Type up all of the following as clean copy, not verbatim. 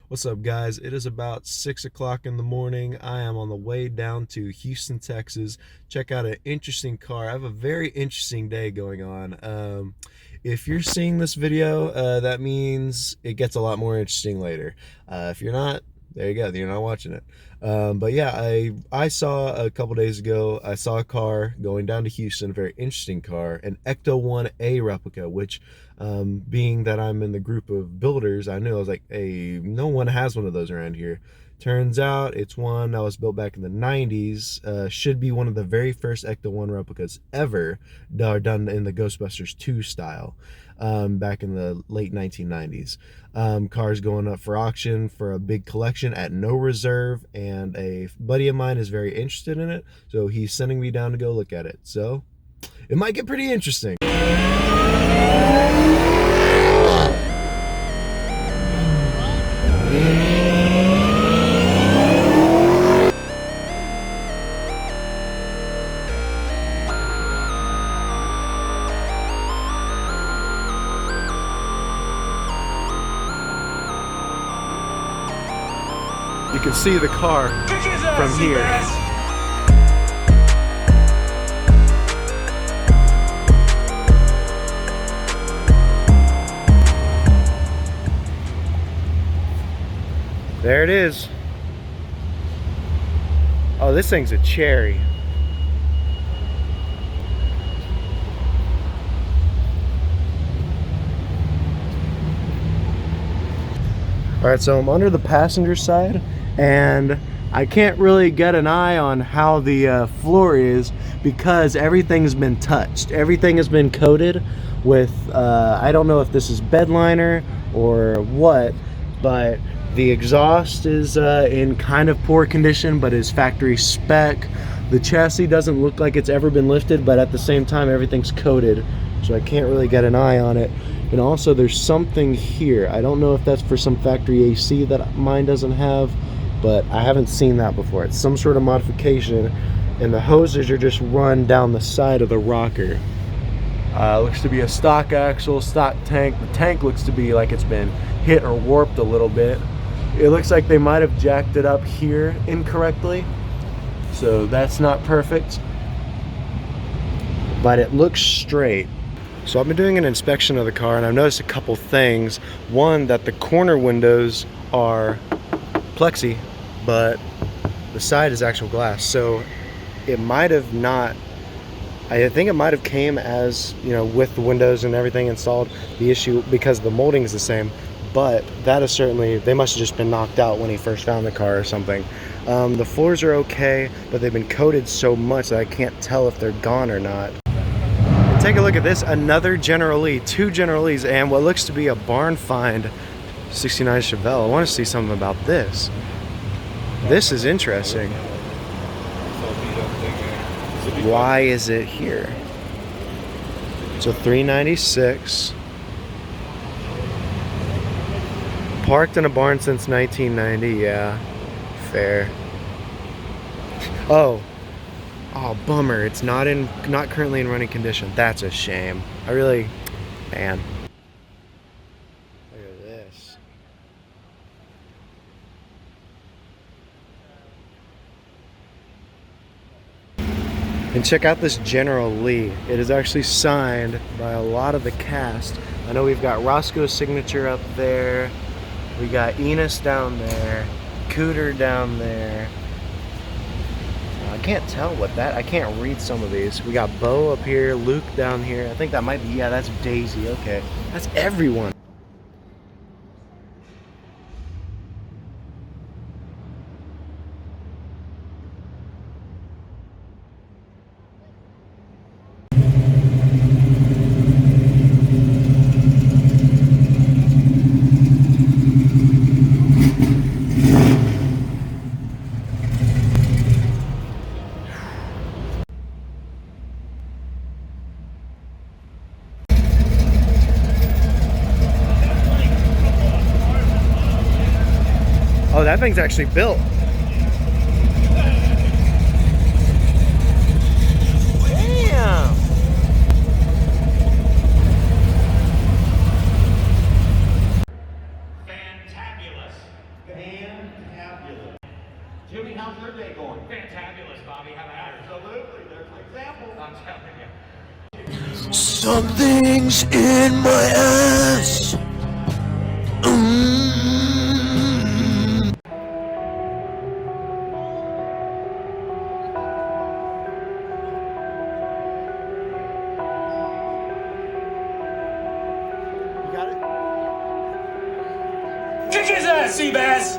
What's up, guys? It is about 6 o'clock in the morning. I am on the way down to Houston, Texas. Check out an interesting car. I have a very interesting day going on. If you're seeing this video, that means it gets a lot more interesting later. If you're not, there you go, you're not watching it. But yeah, I saw a couple days ago, I saw a car going down to Houston, a very interesting car, an Ecto-1A replica, which being that I'm in the group of builders, I knew, I was like, hey, no one has one of those around here. Turns out it's one that was built back in the 90s, should be one of the very first Ecto-1 replicas ever done in the Ghostbusters 2 style, back in the late 1990s. Cars going up for auction for a big collection at no reserve, and a buddy of mine is very interested in it, so he's sending me down to go look at it. So it might get pretty interesting. You can see the car from here. There it is. Oh, this thing's a cherry. All right, so I'm under the passenger side, and I can't really get an eye on how the floor is because everything's been touched. Everything has been coated with, I don't know if this is bed liner or what, but the exhaust is in kind of poor condition, but is factory spec. The chassis doesn't look like it's ever been lifted, but at the same time, everything's coated, so I can't really get an eye on it. And also, there's something here. I don't know if that's for some factory AC that mine doesn't have, but I haven't seen that before. It's some sort of modification, and the hoses are just run down the side of the rocker. Looks to be a stock axle, stock tank. The tank looks to be like it's been hit or warped a little bit. It looks like they might have jacked it up here incorrectly, so that's not perfect, but it looks straight. So I've been doing an inspection of the car, and I've noticed a couple things. One, that the corner windows are plexi, but the side is actual glass. So it might have not, I think it might have came as, you know, with the windows and everything installed, the issue because the molding is the same, but that is certainly, they must have just been knocked out when he first found the car or something. The floors are okay, but they've been coated so much that I can't tell if they're gone or not. Take a look at this, another General Lee, two General Lees, and what looks to be a barn find 69 Chevelle. I want to see something about this. This is interesting. Why is it here? It's a 396. Parked in a barn since 1990, yeah, fair. Oh, bummer, it's not currently in running condition. That's a shame. I really, man. Look at this. And check out this General Lee. It is actually signed by a lot of the cast. I know we've got Roscoe's signature up there. We got Enos down there. Cooter down there. I can't tell what that, I can't read some of these. We got Bo up here, Luke down here. I think that might be, yeah, that's Daisy, okay. That's everyone. Oh, that thing's actually built. Damn. Fantabulous. Jimmy, how's your day going? Fantabulous, Bobby. How about yours? Absolutely. There's an example. I'm telling you. Something's in my ass. You got it? Kick his ass, Seabass!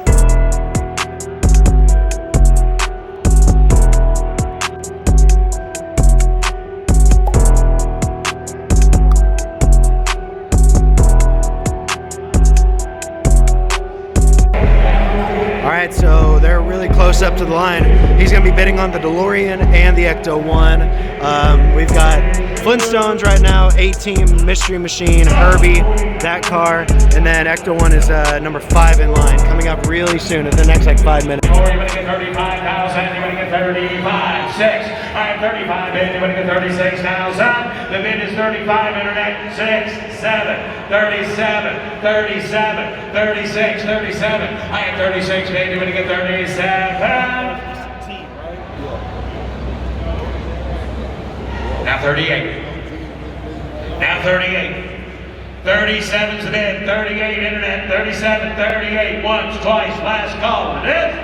Alright, so they're really close up to the line. He's going to be bidding on the DeLorean and the Ecto-1. We've got Flintstones right now, 18, Mystery Machine, Herbie, that car, and then Ecto-1 is number 5 in line, coming up really soon in the next like 5 minutes. You're going to get 35,000, you're going to get 35, 6. I have 35 bid, you're going to get 36,000. The bid is 35, internet, 6, 7, 37, 37, 36, 37. I have 36 bid, you're going to get 37. Now 38. Now 38. 37's the bid. 38 internet. 37, 38. Once, twice, last call. It is.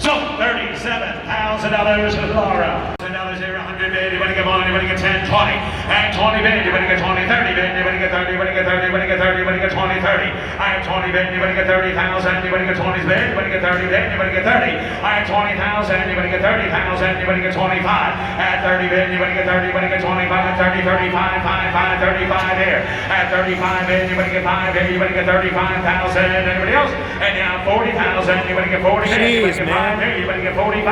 So $37,000 with Laura. $100 here, 100 bid. You want to get 1, you want to get 10, 20. And 20 bid. You want to get 20, 30 bid. You want to get 30, you want to get 30, you want to get 30, you want to get 20, 30. I have 20 bid. You want to get 30,000. You want to get 20's bid. You want to get 30 bid. You want to get 30. I have 20,000. You want to get 30,000. You want to get 25. At 30 bid. You want to get 30. You want to get 25. 30, 35, 5, 35 here. At 35 bid. You want to get 5 bid. You want to get 35,000. Anybody else? And now 40,000. You want to get 40 bid. You want to get 5 bid. You want to get 45.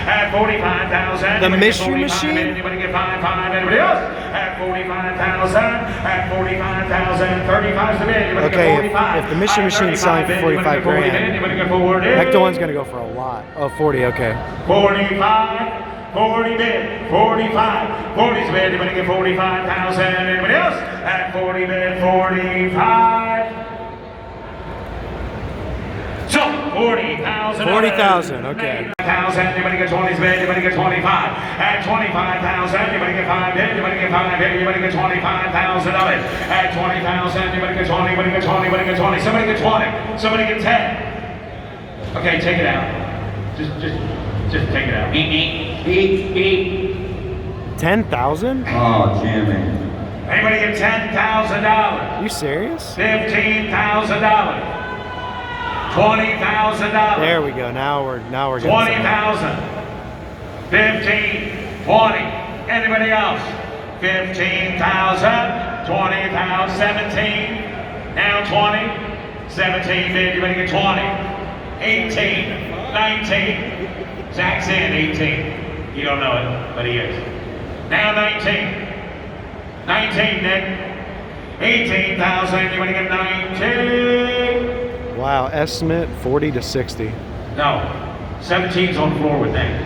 At 45,000. The Mystery Machine? You want to get 5, 5. Anybody else? At 45,000. At 45,000. 35's the bid. You want to get 45. If the Mystery Machine is selling for 45 grand, Ecto-1's going to go for a lot. Oh, 40, okay. 45. 40 bid, 45, 40's bid, you want to get 45,000, anybody else? At 40 bid, 45. So, 40,000. 40,000, okay. 1,000, you want to get 20's bid, you want to get 25. At 25,000, you want to get 5 bid, you want to get 5 bid, you want to get 25,000 of it. At 20,000, you want to get 20, you want to get 20, you want to get 20. Somebody get 20, somebody get 10. Okay, take it out. Just take it out. Beep, beep, beep, beep. 10,000? Oh, Jimmy. Anybody get $10,000? You serious? $15,000. $20,000. There we go. Now we're getting 20,000. 15, 20. Anybody else? 15,000. 20,000. 17. Now 20. 17 bid. You better get 20. 18. 19. Zach's in 18. You don't know it, but he is. Now 19. 19, Nick. 18,000. You want to get 19? Wow, estimate 40 to 60. No. 17's on the floor with Nick.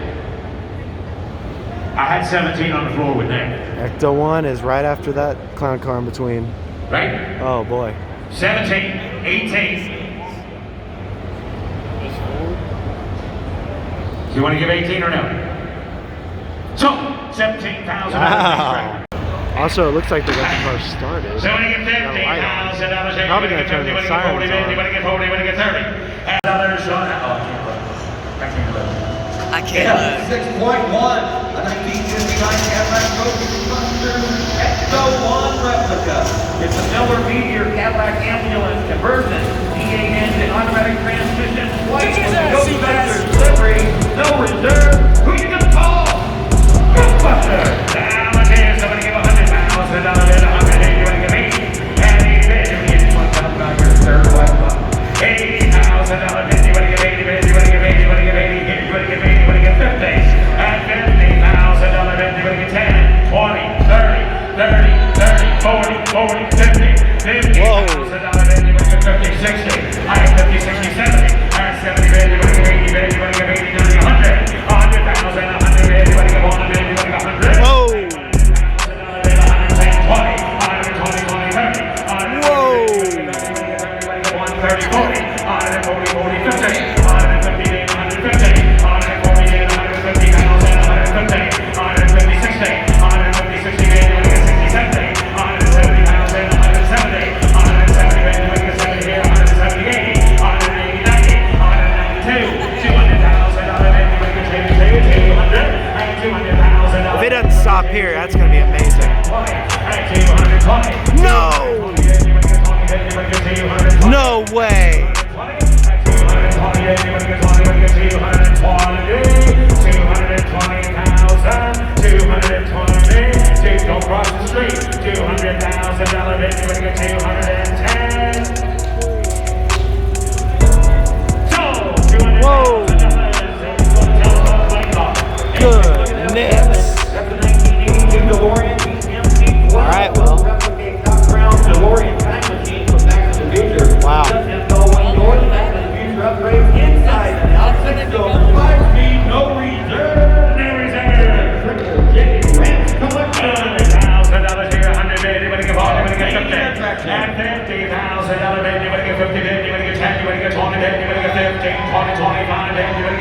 I had 17 on the floor with Nick. Ecto-1 is right after that clown car in between. Right? Oh boy. 17, 18. Do you want to give 18 or no? So, 17,000. Wow. Also, it looks like they got the car started. So, when you get $15,000, probably going to turn the sirens on. You want to get 40, you want to get 30. Others on that. Oh, I can't look. 6.1, a 1959 Cadillac GHOSTBUSTERS ECTO-1 replica. It's a Miller Meteor Cadillac ambulance conversion. D8 engine, automatic transmission. White Ghostbusters delivery, no reserve. Who you gonna call? Ghostbusters. Now let's hear somebody give $100,000 bid, 180. You wanna give 80? And 80 bid. You wanna give $1,000 your third one. $80,000 bid. You wanna give 80 bid. You wanna give 80. You wanna give 80 bid. You wanna give 80. You wanna give 50. And $50,000 bid. You wanna give 10, 20, 30, 30, 30, 40, 40, 50. $50,000 bid. You wanna give 50, 60. I have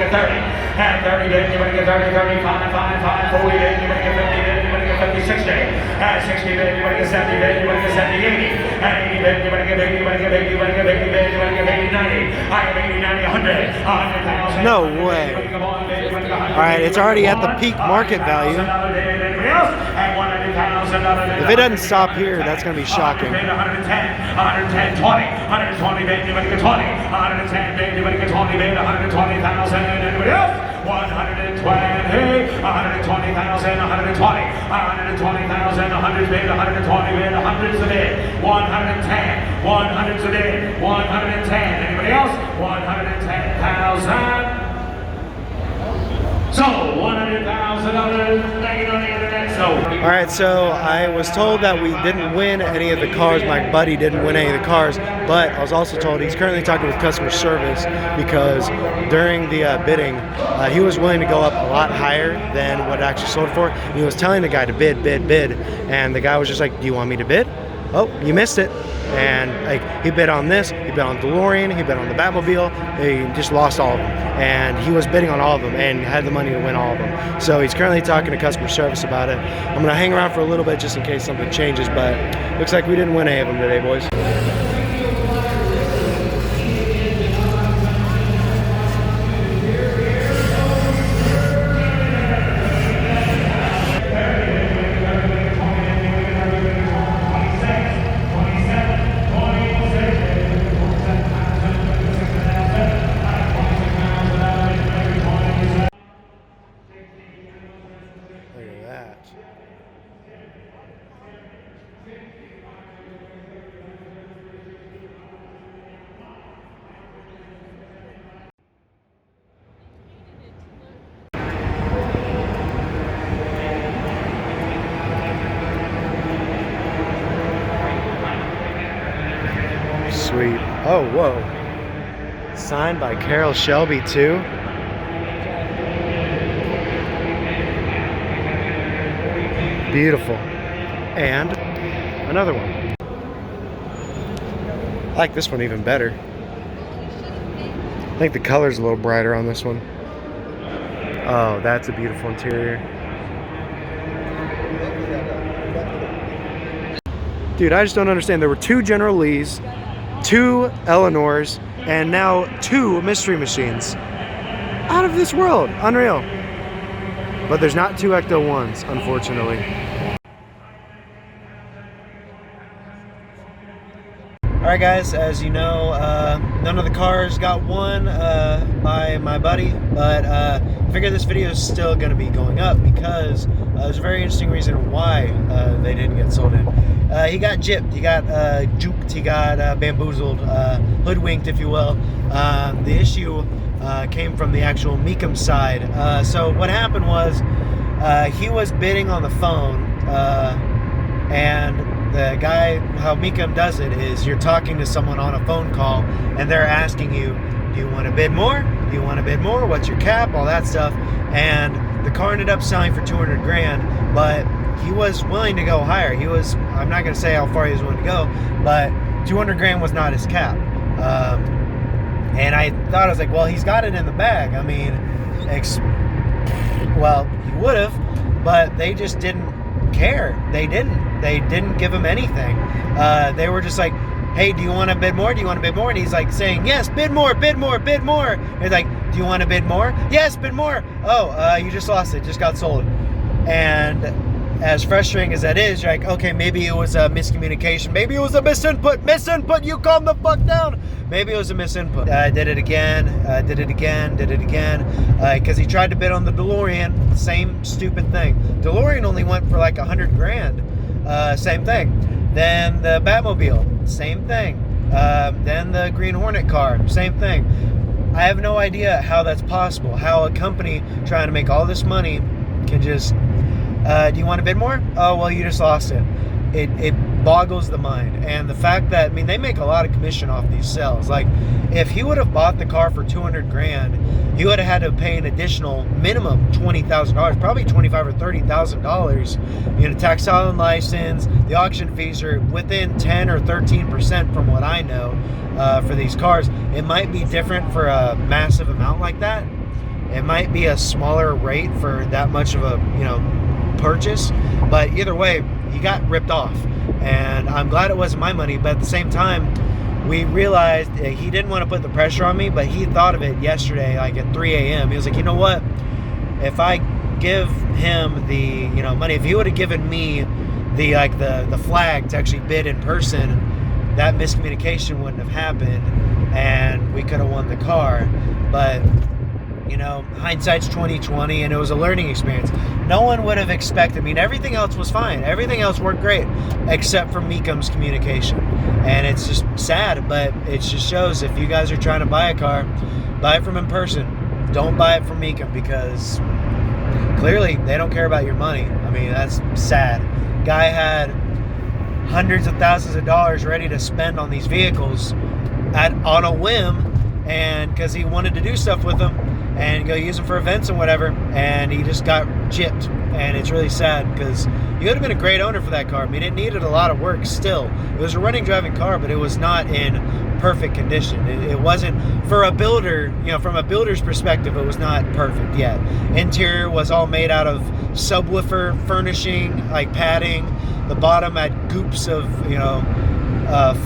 get 30. At 30 bid, you're gonna get 30, 35, 5, 40 bid, you're gonna get 50 bid, you're gonna get 50, 60. At 60 bid, you're gonna get 70 bid, you're gonna get 70, 80. At 80 bid, you're gonna get 80, you're gonna get 80, you're gonna get 80 bid, you're gonna get 80, 90. I have 80, 90, 100, 100,000. No way. All right, it's already at the peak market value. If it doesn't stop here, that's going to be shocking. 110, 110, 20, 120 bid, you're gonna get 20, 110 bid, you're gonna get 20 bid, 120,000. Anybody else? 120, 120,000, 120, 120,000, 100 bid, 120 bid, 100's a bid, 110, 100's a bid, 110. Anybody else? 110,000. So, $100,000 negative on the internet. So, All right, so I was told that we didn't win any of the cars. My buddy didn't win any of the cars, but I was also told he's currently talking with customer service because during the bidding, he was willing to go up a lot higher than what it actually sold for. And he was telling the guy to bid, and the guy was just like, "Do you want me to bid? Oh, you missed it." And like he bid on this, he bid on DeLorean, he bid on the Batmobile, he just lost all of them. And he was bidding on all of them and had the money to win all of them. So he's currently talking to customer service about it. I'm gonna hang around for a little bit just in case something changes, but looks like we didn't win any of them today, boys. Look at that. Sweet. Oh, whoa. Signed by Carol Shelby, too. Beautiful. And another one. I like this one even better. I think the color's a little brighter on this one. Oh, that's a beautiful interior. Dude, I just don't understand. There were 2 General Lees, 2 Eleanors, and now 2 Mystery Machines. Out of this world. Unreal. But there's not 2 Ecto-1s, unfortunately. Alright guys, as you know, none of the cars got won by my buddy, but I figure this video is still going to be going up because there's a very interesting reason why they didn't get sold in. He got gypped, he got juked, he got bamboozled, hoodwinked if you will. The issue came from the actual MECUM side. So what happened was he was bidding on the phone and the guy, how MECUM does it is you're talking to someone on a phone call and they're asking you, do you want to bid more? Do you want to bid more? What's your cap? All that stuff. And the car ended up selling for 200 grand, but he was willing to go higher. He was, I'm not going to say how far he was willing to go, but 200 grand was not his cap. And I thought, I was like, well, he's got it in the bag. I mean, well, he would have, but they just didn't care. They didn't give him anything. They were just like, hey, do you want to bid more? Do you want to bid more? And he's like saying, yes, bid more, bid more, bid more. And he's like, do you want to bid more? Yes, bid more. Oh, you just lost it, just got sold. And as frustrating as that is, you're like, okay, maybe it was a miscommunication. Maybe it was a misinput, you calm the fuck down. Maybe it was a misinput. Did it again, because he tried to bid on the DeLorean, same stupid thing. DeLorean only went for like 100 grand, same thing. Then the Batmobile, same thing. Then the Green Hornet car, same thing. I have no idea how that's possible, how a company trying to make all this money can just, do you want to bid more? Oh, well, you just lost it. It boggles the mind. And the fact that, I mean, they make a lot of commission off these sales. Like, if he would have bought the car for 200 grand, he would have had to pay an additional minimum $20,000, probably $25,000 or $30,000. You know, taxable and license, the auction fees are within 10 or 13% from what I know for these cars. It might be different for a massive amount like that, It might be a smaller rate for that much of a, you know, purchase, but either way, he got ripped off. And I'm glad it wasn't my money, but at the same time, we realized he didn't want to put the pressure on me, but he thought of it yesterday, like at 3 a.m. He was like, you know what? If I give him the, you know, money, if he would have given me the, like the flag to actually bid in person, that miscommunication wouldn't have happened and we could have won the car. But, you know, hindsight's 20/20, and it was a learning experience. No one would have expected. I mean, everything else was fine. Everything else worked great, except for MECUM's communication. And it's just sad, but it just shows if you guys are trying to buy a car, buy it from in person. Don't buy it from MECUM, because clearly they don't care about your money. I mean, that's sad. Guy had hundreds of thousands of dollars ready to spend on these vehicles on a whim, and because he wanted to do stuff with them and go use them for events and whatever, and he just got gypped. And it's really sad, because he would have been a great owner for that car. I mean, it needed a lot of work still. It was a running, driving car, but it was not in perfect condition. It wasn't, for a builder, you know, from a builder's perspective, it was not perfect yet. Interior was all made out of subwoofer furnishing, like padding. The bottom had goops of, you know,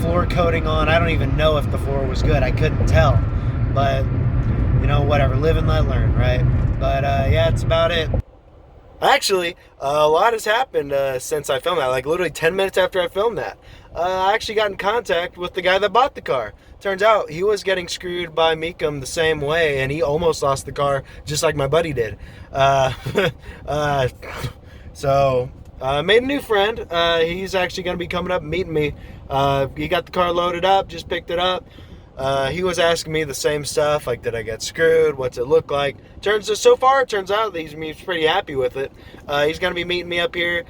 floor coating on. I don't even know if the floor was good. I couldn't tell. But, you know, whatever. Live and let learn, right? But, yeah, that's about it. Actually, a lot has happened since I filmed that. Like, literally 10 minutes after I filmed that. I actually got in contact with the guy that bought the car. Turns out he was getting screwed by MECUM the same way, and he almost lost the car just like my buddy did. So, I made a new friend. He's actually going to be coming up and meeting me. He got the car loaded up, just picked it up. He was asking me the same stuff, like, did I get screwed? What's it look like? So far, it turns out that he's pretty happy with it. He's going to be meeting me up here.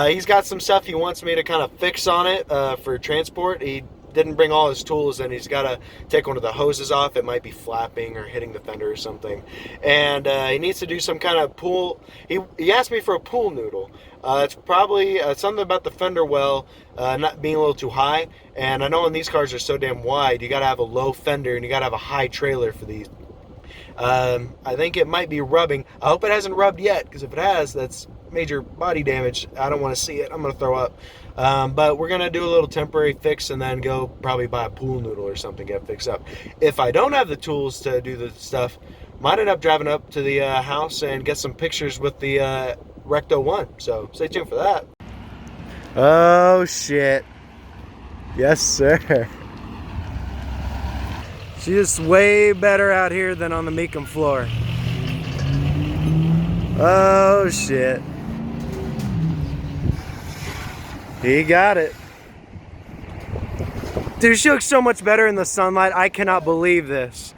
He's got some stuff he wants me to kind of fix on it for transport. He didn't bring all his tools, and he's got to take one of the hoses off. It might be flapping or hitting the fender or something. And he needs to do some kind of pool. He asked me for a pool noodle. It's probably something about the fender well not being a little too high. And I know when these cars are so damn wide, you got to have a low fender and you got to have a high trailer for these. I think it might be rubbing. I hope it hasn't rubbed yet, because if it has, that's major body damage. I don't want to see it. I'm going to throw up. But we're going to do a little temporary fix and then go probably buy a pool noodle or something, get fixed up. If I don't have the tools to do the stuff, might end up driving up to the house and get some pictures with the Recto-1. So stay tuned for that. Oh, shit. Yes, sir. She's way better out here than on the MECUM floor. Oh, shit. He got it. Dude, she looks so much better in the sunlight. I cannot believe this.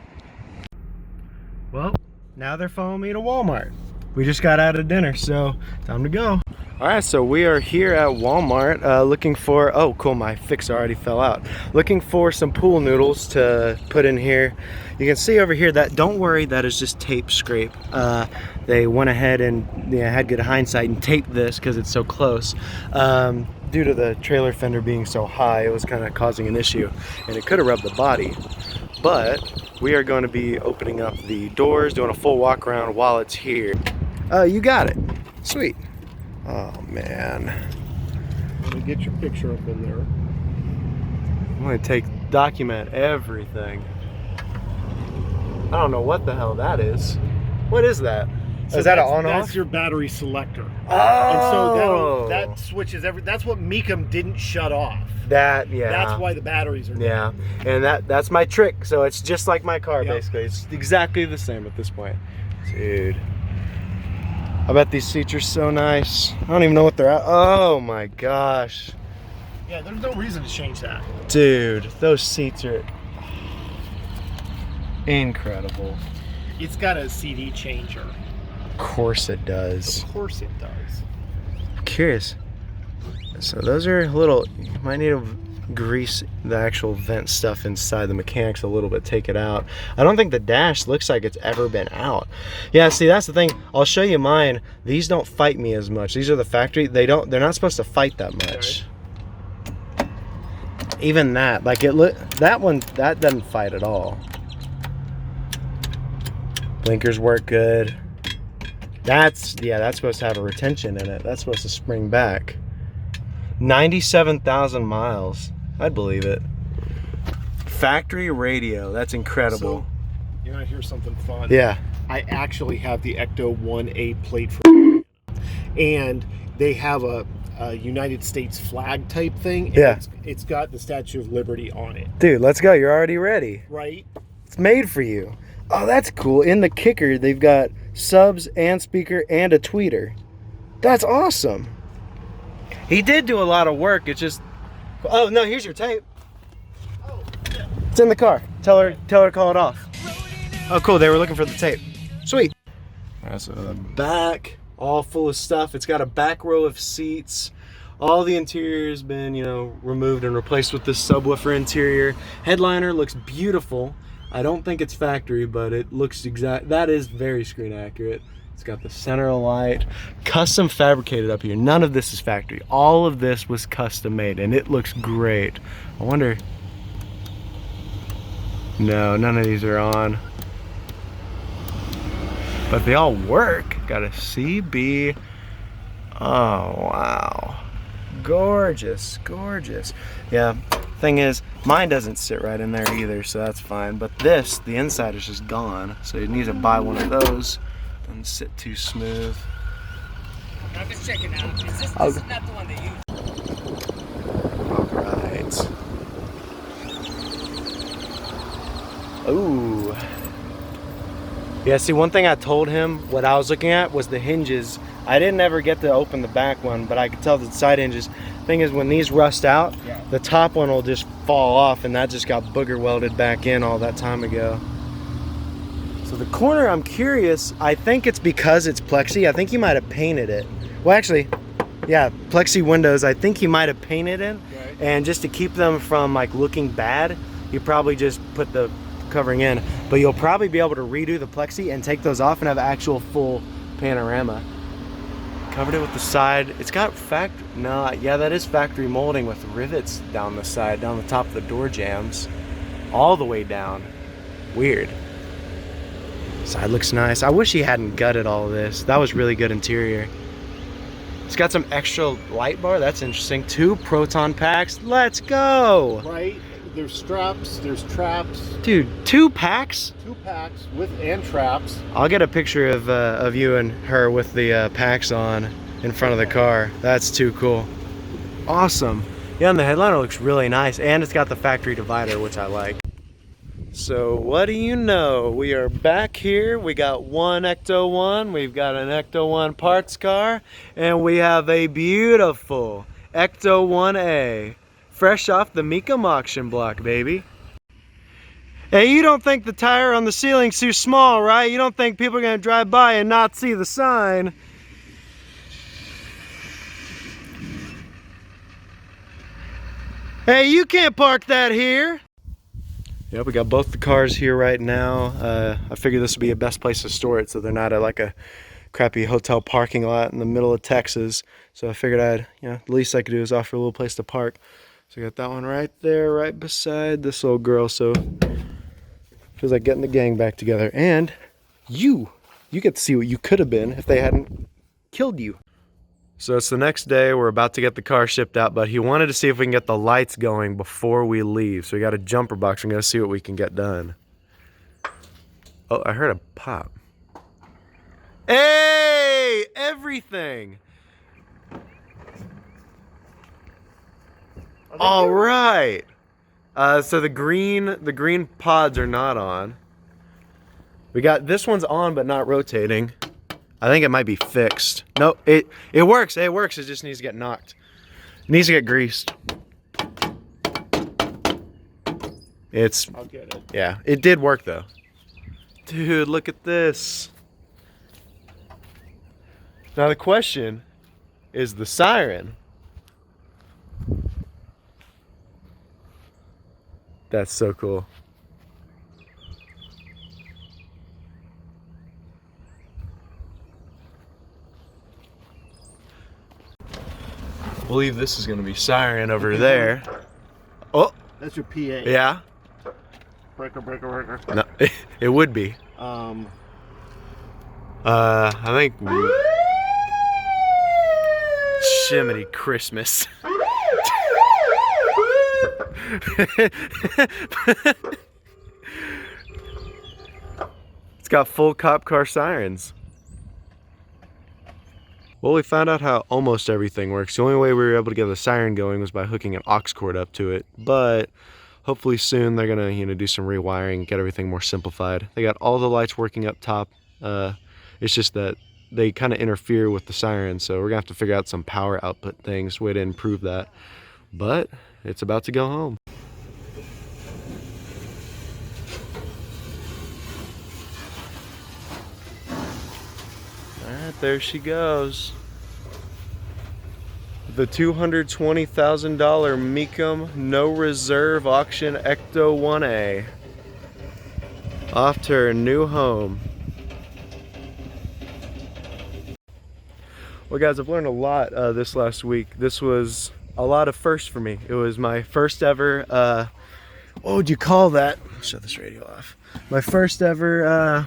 Well, now they're following me to Walmart. We just got out of dinner, so time to go. All right, so we are here at Walmart looking for, oh cool, my fixer already fell out. Looking for some pool noodles to put in here. You can see over here that, don't worry, that is just tape scrape. They went ahead and had good hindsight and taped this because it's so close. Due to the trailer fender being so high, it was kind of causing an issue, and it could have rubbed the body. But we are going to be opening up the doors, doing a full walk around while it's here. You got it. Sweet. Oh man. Let me get your picture up in there. I'm gonna document everything. I don't know what the hell that is. What is that? So is that an on-off? That's your battery selector. Oh. And so that switches that's what MECUM didn't shut off. That, yeah. That's why the batteries are yeah. And that's my trick. So it's just like my car, Yep. basically. It's exactly the same at this point. Dude. I bet these seats are so nice. I don't even know what they're at. Oh my gosh. Yeah, there's no reason to change that. Dude, those seats are incredible. It's got a CD changer. Of course it does. Of course it does. I'm curious. So those are little, you might need to grease the actual vent stuff inside the mechanics a little bit, take it out. I don't think the dash looks like it's ever been out. Yeah, see, that's the thing. I'll show you mine. These don't fight me as much. These are the factory. They're not supposed to fight that much. Okay. Even that, like that one, that doesn't fight at all. Blinkers work good. That's supposed to have a retention in it. That's supposed to spring back. 97,000 miles. I'd believe it. Factory radio. That's incredible. So, you want to hear something fun? Yeah. I actually have the Ecto-1A plate for, and they have a United States flag type thing. And Yeah. it's got the Statue of Liberty on it. Dude, let's go. You're already ready. Right? It's made for you. Oh, that's cool. In the kicker, they've got subs and speaker and a tweeter. That's awesome. He did do a lot of work. It's just... Oh, no, here's your tape. It's in the car. Tell her to call it off. Oh, cool. They were looking for the tape. Sweet. All right, so the back, all full of stuff. It's got a back row of seats. All the interior has been, you know, removed and replaced with this subwoofer interior. Headliner looks beautiful. I don't think it's factory, but it looks exact. That is very screen accurate. It's got the center light, custom fabricated up here. None of this is factory. All of this was custom made, and it looks great. I wonder. No, none of these are on, but they all work. Got a CB. Oh wow, gorgeous, gorgeous. Yeah. Thing is, mine doesn't sit right in there either, so that's fine. But this, the inside is just gone, so you need to buy one of those. Doesn't sit too smooth. I'm just checking out. This is not the one they use. Alright. Ooh. Yeah, see, one thing I told him, what I was looking at was the hinges. I didn't ever get to open the back one, but I could tell the side hinges. Thing is, when these rust out, the top one will just fall off, and that just got booger welded back in all that time ago. So the corner, I'm curious, I think it's because it's plexi. I think he might have painted it. Well, actually, yeah, plexi windows, I think he might have painted it. Right. And just to keep them from like looking bad, you probably just put the covering in. But you'll probably be able to redo the plexi and take those off and have actual full panorama. Covered it with the side. It's got yeah, that is factory molding with rivets down the side, down the top of the door jambs, all the way down. Weird. Side looks nice. I wish he hadn't gutted all of this. That was really good interior. It's got some extra light bar. That's interesting. 2 proton packs. Let's go. Right? There's straps, there's traps. Dude, 2 packs? 2 packs and traps. I'll get a picture of you and her with the packs on in front of the car. That's too cool. Awesome. Yeah, and the headliner looks really nice, and it's got the factory divider, which I like. So what do you know? We are back here. We got one Ecto-1. We've got an Ecto-1 parts car, and we have a beautiful Ecto-1A. Fresh off the MECUM auction block, baby. Hey, you don't think the tire on the ceiling's too small, right? You don't think people are gonna drive by and not see the sign? Hey, you can't park that here. Yep, we got both the cars here right now. I figured this would be a best place to store it so they're not at like a crappy hotel parking lot in the middle of Texas. So I figured the least I could do is offer a little place to park. So I got that one right there, right beside this little girl. So feels like getting the gang back together. And you get to see what you could have been if they hadn't killed you. So it's the next day. We're about to get the car shipped out, but he wanted to see if we can get the lights going before we leave. So we got a jumper box. We're gonna see what we can get done. Oh, I heard a pop. Hey, everything. All right. So the green pods are not on. We got this one's on but not rotating. I think it might be fixed. No, it works. It works. It just needs to get knocked. It needs to get greased. I'll get it. Yeah, it did work though. Dude, look at this. Now the question is the siren. That's so cool. I believe this is gonna be siren over there. Oh, That's your PA. yeah. Breaker. No, it would be. I think Shiminy Christmas. It's got full cop car sirens. Well, we found out how almost everything works. The only way we were able to get the siren going was by hooking an aux cord up to it. But hopefully soon they're gonna, do some rewiring, get everything more simplified. They got all the lights working up top. It's just that they kind of interfere with the siren, so we're gonna have to figure out some power output things, way to improve that. But it's about to go home. Alright, there she goes. The $220,000 MECUM No Reserve Auction Ecto-1A. Off to her new home. Well guys, I've learned a lot this last week. This was a lot of firsts for me. It was my first ever, what would you call that? Shut this radio off. My first ever,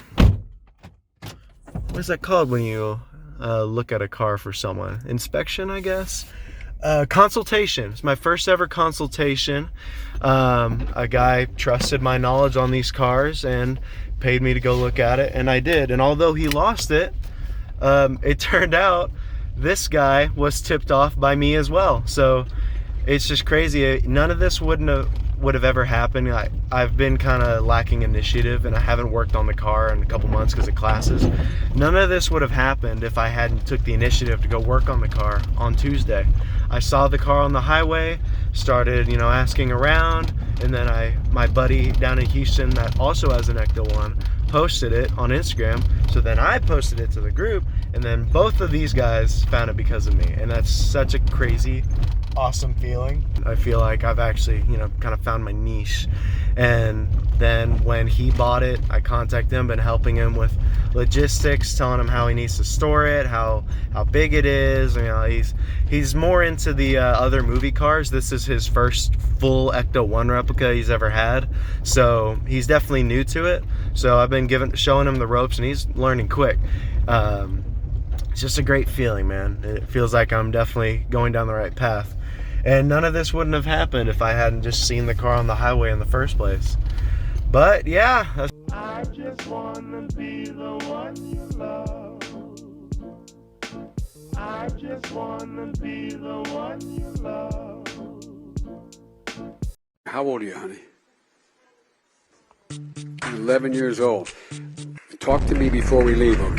what is that called when you look at a car for someone? Inspection, I guess? Consultation. It's my first ever consultation. A guy trusted my knowledge on these cars and paid me to go look at it, and I did. And although he lost it, it turned out this guy was tipped off by me as well. So it's just crazy. None of this would have ever happened. I've been kind of lacking initiative, and I haven't worked on the car in a couple months because of classes. None of this would have happened if I hadn't took the initiative to go work on the car on Tuesday. I saw the car on the highway, started asking around, and then my buddy down in Houston that also has an Ecto-1 posted it on Instagram. So then I posted it to the group, and then both of these guys found it because of me, and that's such a crazy, awesome feeling. I feel like I've actually kind of found my niche. And then when he bought it, I contacted him, been helping him with logistics, telling him how he needs to store it, how big it is. He's more into the other movie cars. This is his first full Ecto-1 replica he's ever had, so he's definitely new to it. So I've been showing him the ropes, and he's learning quick. It's just a great feeling, man. It feels like I'm definitely going down the right path. And none of this wouldn't have happened if I hadn't just seen the car on the highway in the first place. But yeah. I just wanna be the one you love. I just wanna be the one you love. How old are you, honey? 11 years old. Talk to me before we leave, okay?